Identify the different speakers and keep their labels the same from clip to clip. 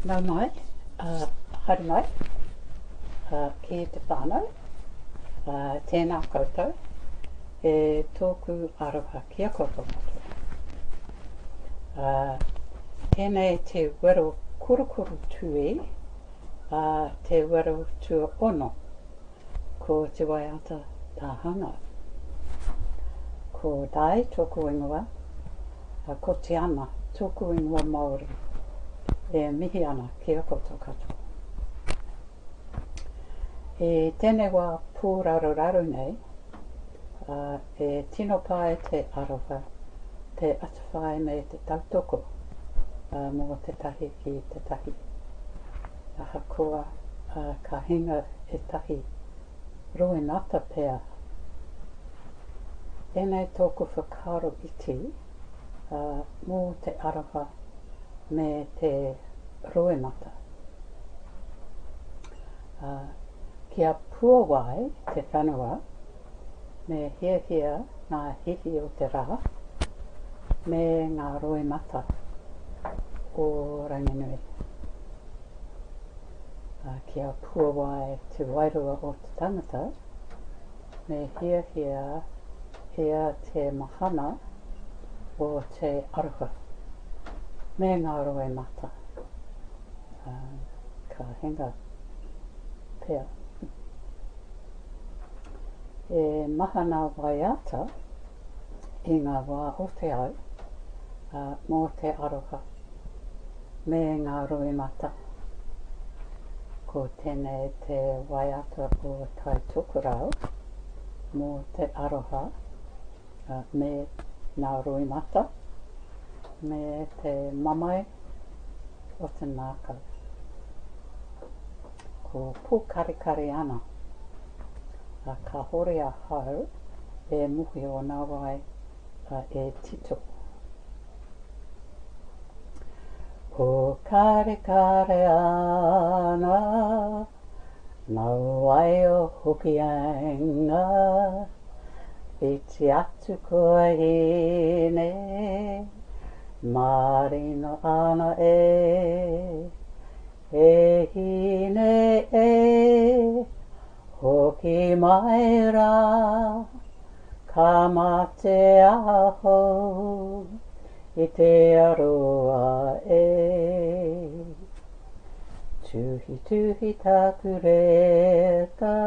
Speaker 1: Nau mai, haere mai, ki te whānau, tēnā koutou, e tōku aroha kia koutou katoa. Tēnei te wero Korokoro Tui, te wero tua ono, ko te Waiata Tahanga. Ko Dai tōku ingoa, ko Tiiana tōku ingoa Māori. E mihi ana kia koutou katoa. E tēnei wā pūraro nei, e tino pai te aroha, te atawhai me te tautoko, mō te tahi ki te tahi. Ahakoa ka hinga e tahi ruenata pēr. Tēnei tōku whakaro iti, mō te aroha me te ruenata. Kia puawai te whanua, me hia ngā hihi o te rā, me ngā ruenata o Ranginui. Kia puawai te wairua o te tangata, me hia te mahana o te aroha. Me ngā ruenata, ka hinga pēr. E mahana Waiata i ngā wā o te au, mō te aroha, me ngā ruenata. Ko tēnei te Waiata o tai tukurau, mō te aroha, me ngā ruenata. Me te mamai o te nākau. Ko pūkarikari ana. Ka hore a hau e muhi o nā wai e tito. Pūkarikari ana nā wai o hokianga iti atu koe hine Marino ana e hine hoki mai rā, ka mate aho i te aroa e. Tuhi taku reta,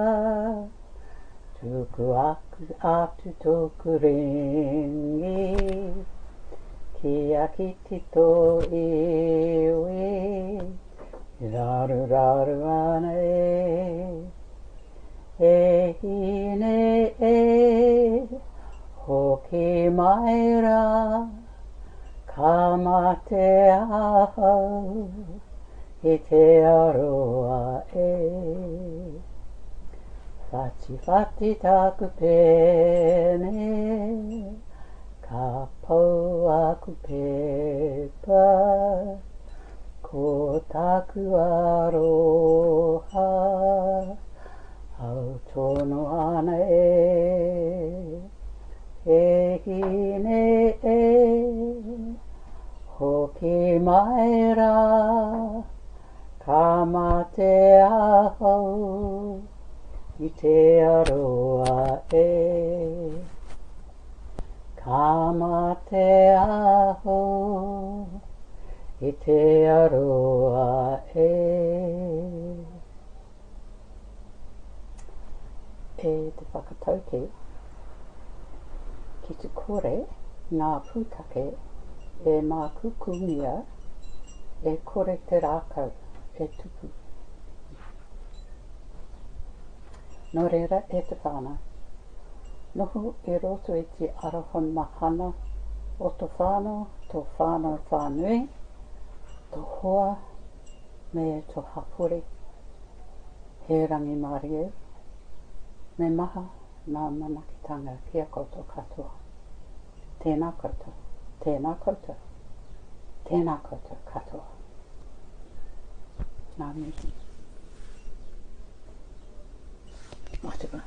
Speaker 1: tuku aku atu tōku ringi, kia kiti tō iwi, raru ana e hine hoki mai rā, ka mate aho i te aroa e. Whati taku pēne, ka pou aku pepa, ko taku aroha, au tono ana e hine hoki mai rā, ka mate aho i te aroa e. Ka mate aho i te aroa e. E te whakatauki ki te kore ngā pūtake e mākukungia e kore te rākau e tupu. Nō reira e te whānau. Noho e roto i te aroha mahana o tō whānau, tō whānau whānui, tō hoa me tō hapori, he rangi Māori e, me maha nā manakitanga kia koutou katoa. Tēnā koutou, tēnā koutou, tēnā koutou katoa. Nā mihi. Mātua.